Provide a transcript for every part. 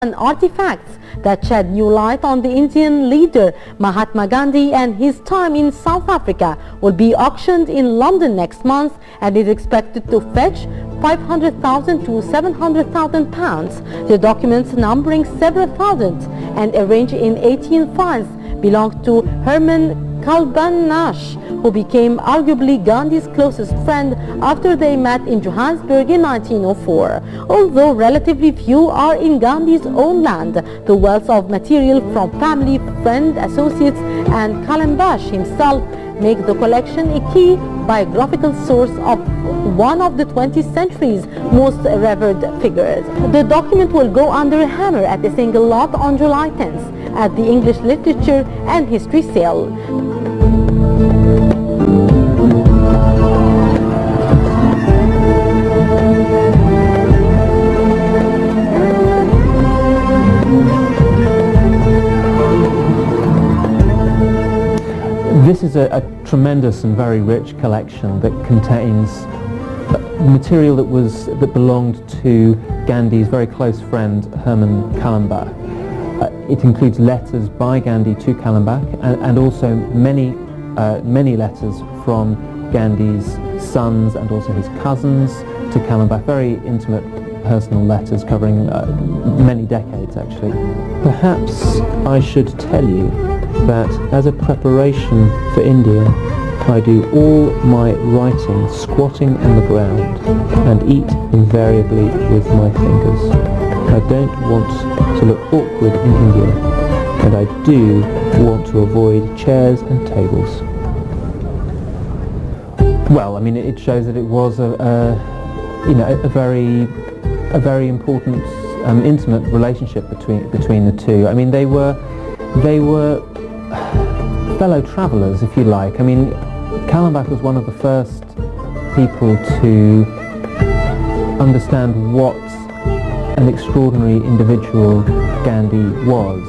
and artifacts that shed new light on the Indian leader Mahatma Gandhi and his time in South Africa will be auctioned in London next month and is expected to fetch 500,000 to 700,000 pounds. The documents, numbering several thousand and arranged in 18 files, belong to Herman Nash, who became arguably Gandhi's closest friend after they met in Johannesburg in 1904. Although relatively few are in Gandhi's own land, the wealth of material from family, friends, associates and Calabash himself make the collection a key biographical source of one of the 20th century's most revered figures. The document will go under a hammer at a single lot on July 10th at the English Literature and History sale. This is a tremendous and very rich collection that contains material that belonged to Gandhi's very close friend Herman Kallenbach. It includes letters by Gandhi to Kallenbach and also many letters from Gandhi's sons and also his cousins to Kallenbach, very intimate personal letters covering many decades actually. Perhaps I should tell you that as a preparation for India, I do all my writing squatting on the ground and eat invariably with my fingers. I don't want to look awkward in India, and I do want to avoid chairs and tables. Well, I mean, it shows that it was a very important, intimate relationship between the two. I mean, they were fellow travellers, if you like. I mean, Kallenbach was one of the first people to understand what an extraordinary individual Gandhi was.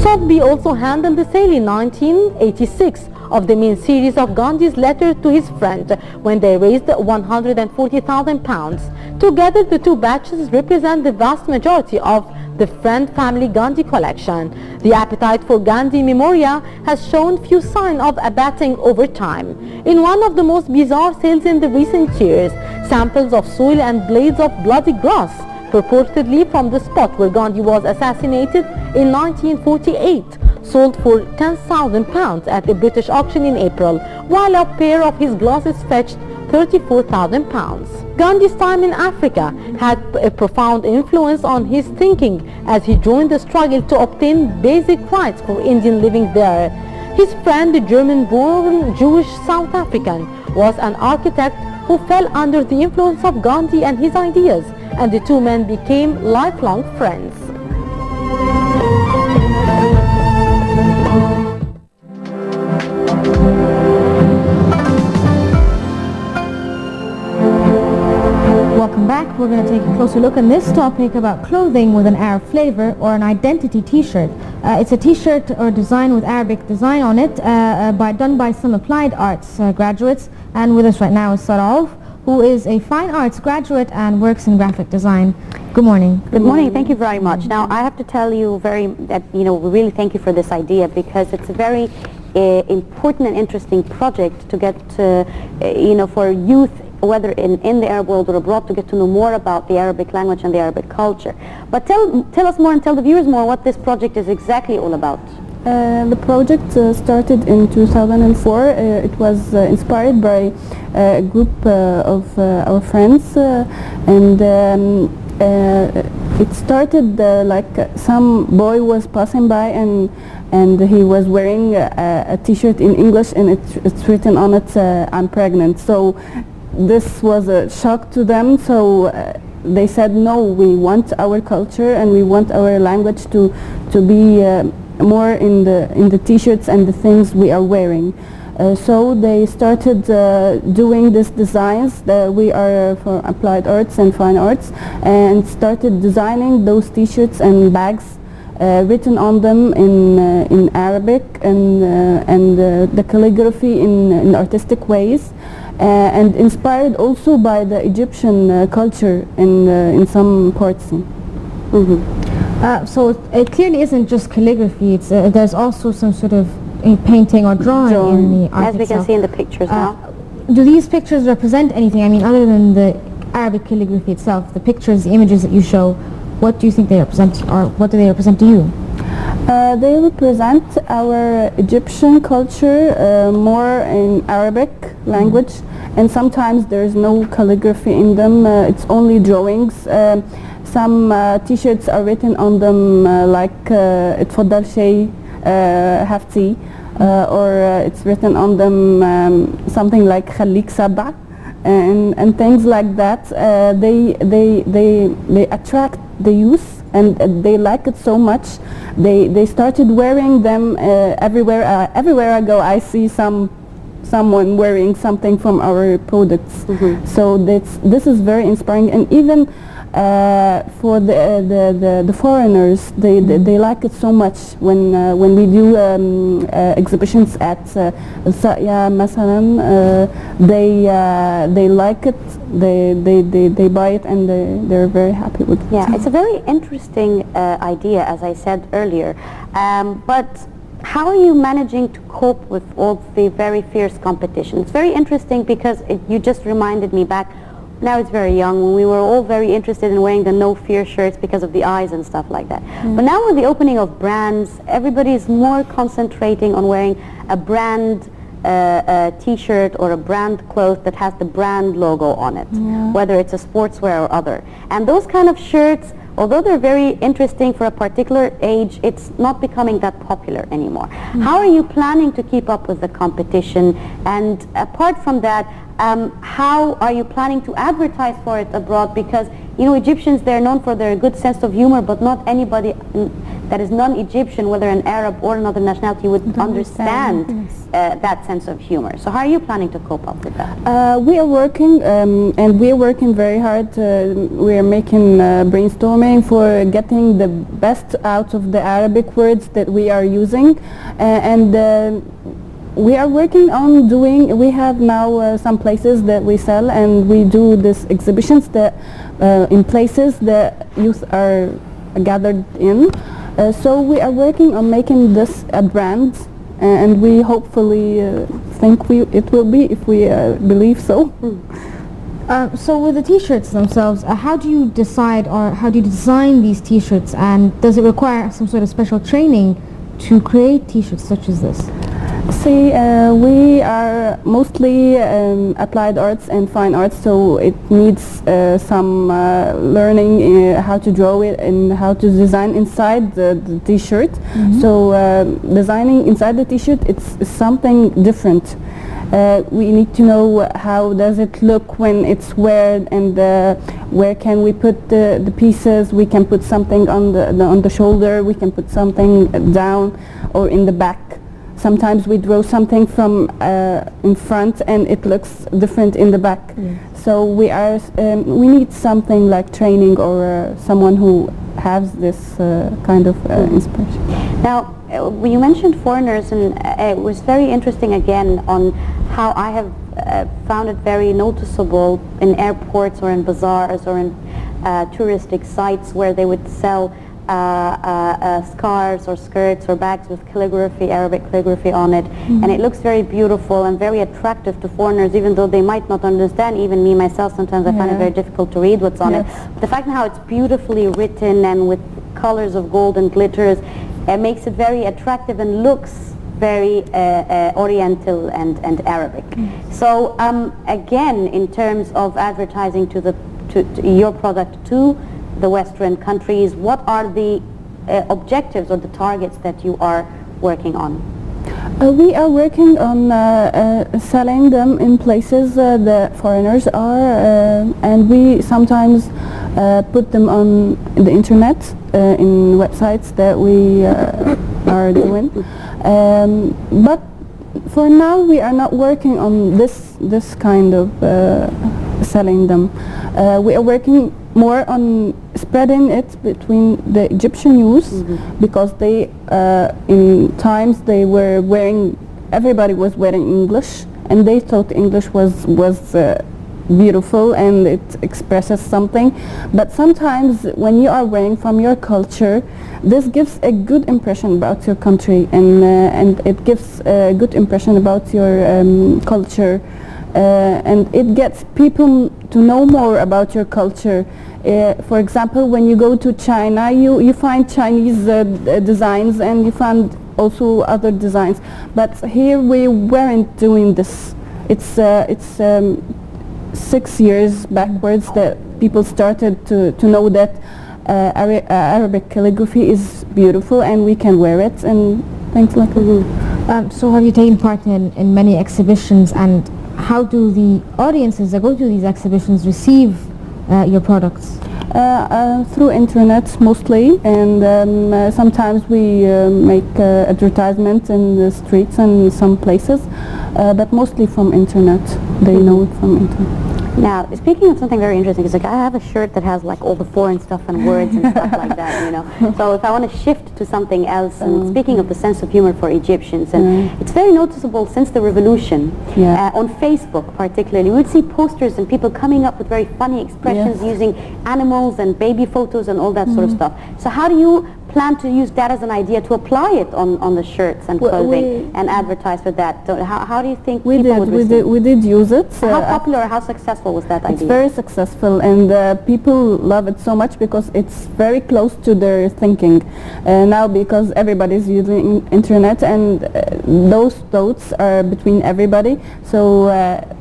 Sotheby also handled the sale in 1986 of the main series of Gandhi's letter to his friend when they raised 140,000 pounds. Together, the two batches represent the vast majority of the Friend Family Gandhi collection. The appetite for Gandhi memoria has shown few signs of abating over time. In one of the most bizarre sales in the recent years, samples of soil and blades of bloody grass, purportedly from the spot where Gandhi was assassinated in 1948, sold for 10,000 pounds at a British auction in April, while a pair of his glasses fetched 34,000 pounds. Gandhi's time in Africa had a profound influence on his thinking as he joined the struggle to obtain basic rights for Indian living there. His friend, the German-born Jewish South African, was an architect who fell under the influence of Gandhi and his ideas, and the two men became lifelong friends. Welcome back. We're going to take a closer look on this topic about clothing with an Arab flavor, or an identity t-shirt. It's a t-shirt or design with Arabic design on it done by some applied arts graduates, and with us right now is Sara, who is a fine arts graduate and works in graphic design. Good morning. Good morning. Thank you very much. Now, I have to tell you we really thank you for this idea, because it's a very important and interesting project to get for youth, whether in the Arab world or abroad, to get to know more about the Arabic language and the Arabic culture. But tell us more and tell the viewers more what this project is exactly all about. The project started in 2004. It was inspired by a group of our friends, and it started like some boy was passing by and he was wearing a t-shirt in English, and it's written on it, "I'm pregnant." So this was a shock to them, so they said, no, we want our culture and we want our language to be more in the t-shirts and the things we are wearing. So they started doing these designs. We are for applied arts and fine arts, and started designing those t-shirts and bags written on them in Arabic and the calligraphy in artistic ways, and inspired also by the Egyptian culture in some parts. So it clearly isn't just calligraphy. It's there's also some sort of painting or drawing in the art as we can itself. see in the pictures now. Do these pictures represent anything? I mean, other than the Arabic calligraphy itself, the pictures, the images that you show, what do you think they represent, or what do they represent to you? They represent our Egyptian culture more in Arabic language, and sometimes there's no calligraphy in them. It's only drawings. Some T-shirts are written on them like اتفضل شيء have tea, or it's written on them something like خليك سبع, and things like that. They attract the youth, and they like it so much. They started wearing them everywhere. Everywhere I go, I see someone wearing something from our products. So this is very inspiring, and even for the foreigners, they like it so much when we do exhibitions at Saya مثلا, they like it, they buy it, and they're very happy with it. Yeah, it's a very interesting idea, as I said earlier, but how are you managing to cope with all the very fierce competition? It's very interesting because you just reminded me back. Now it's very young, when we were all very interested in wearing the no fear shirts because of the eyes and stuff like that. But now with the opening of brands, everybody is more concentrating on wearing a brand t-shirt or a brand cloth that has the brand logo on it, whether it's a sportswear or other. And those kind of shirts, although they're very interesting for a particular age, it's not becoming that popular anymore. How are you planning to keep up with the competition? And apart from that, how are you planning to advertise for it abroad? Because, you know, Egyptians, they're known for their good sense of humor, but not anybody that is non-Egyptian, whether an Arab or another nationality, would understand that sense of humor. So how are you planning to cope up with that? We are working, and we are working very hard. We are making brainstorming for getting the best out of the Arabic words that we are using, and we are working on doing. We have now some places that we sell, and we do these exhibitions that in places that youth are gathered in. So we are working on making this a brand, and we hopefully think it will be, if we believe so. So with the t-shirts themselves, how do you decide, or how do you design these t-shirts, and does it require some sort of special training to create t-shirts such as this? See, we are mostly applied arts and fine arts, so it needs some learning how to draw it and how to design inside the t-shirt. So designing inside the t-shirt, it's something different. We need to know how does it look when it's worn, and where can we put the pieces. We can put something on the shoulder, we can put something down or in the back. Sometimes we draw something from in front and it looks different in the back. So we need something like training, or someone who has this kind of inspiration. Now, you mentioned foreigners, and it was very interesting again on how I have found it very noticeable in airports or in bazaars or in touristic sites where they would sell scarves or skirts or bags with calligraphy, Arabic calligraphy on it, and it looks very beautiful and very attractive to foreigners, even though they might not understand. Even me myself, sometimes I find it very difficult to read what's on it. But the fact how it's beautifully written and with colors of gold and glitters, it makes it very attractive and looks very Oriental and Arabic. So again, in terms of advertising to your product to the Western countries, what are the objectives or the targets that you are working on? We are working on selling them in places that foreigners are, and we sometimes put them on the internet in websites that we are doing. But for now we are not working on this kind of selling them. We are working more on spreading it between the Egyptian youth, because they in times they were wearing, everybody was wearing English, and they thought English was beautiful and it expresses something. But sometimes when you are wearing from your culture, this gives a good impression about your country, and it gives a good impression about your culture, and it gets people to know more about your culture. For example, when you go to China, you find Chinese designs, and you find also other designs. But here we weren't doing this. It's 6 years backwards that people started to know that Arabic calligraphy is beautiful and we can wear it and things like that. So have you taken part in many exhibitions, and how do the audiences that go to these exhibitions receive your products? Through internet mostly, and sometimes we make advertisements in the streets and some places, but mostly from internet. They know it from internet. Now, speaking of something very interesting, because like I have a shirt that has like all the foreign stuff and words and stuff like that, you know. So if I want to shift to something else, and speaking of the sense of humor for Egyptians, and it's very noticeable since the revolution, on Facebook particularly, we would see posters and people coming up with very funny expressions using animals and baby photos and all that sort of stuff. So how do you plan to use that as an idea to apply it on the shirts and clothing and advertise with that? So how do you think people would receive? We did use it. How popular or how successful was that idea? It's very successful, and people love it so much because it's very close to their thinking now, because everybody's using internet, and those thoughts are between everybody, so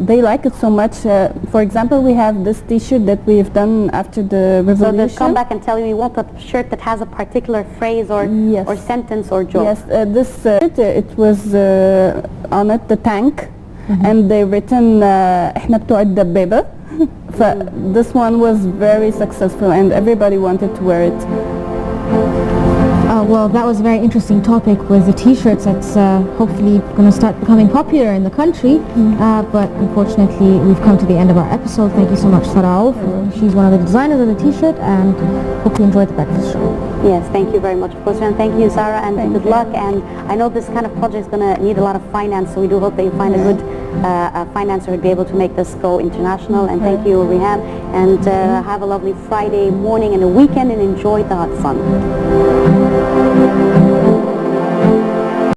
they like it so much. For example, we have this t-shirt that we have done after the revolution. So they come back and tell you want a shirt that has a particular phrase or sentence or joke. Yes, this it was on it the tank, and they written احنا بتوع الدبابة. This one was very successful, and everybody wanted to wear it. Well, that was a very interesting topic with the t-shirts that's hopefully going to start becoming popular in the country, but unfortunately we've come to the end of our episode. Thank you so much, Sara Aouf. She's one of the designers of the t-shirt, and hope you enjoyed the breakfast show. Yes, thank you very much, of course, and thank you, Sara, and good luck. And I know this kind of project is going to need a lot of finance, so we do hope that you find a good financer who'd be able to make this go international. And thank you, Rihan, and have a lovely Friday morning and a weekend, and enjoy the hot sun.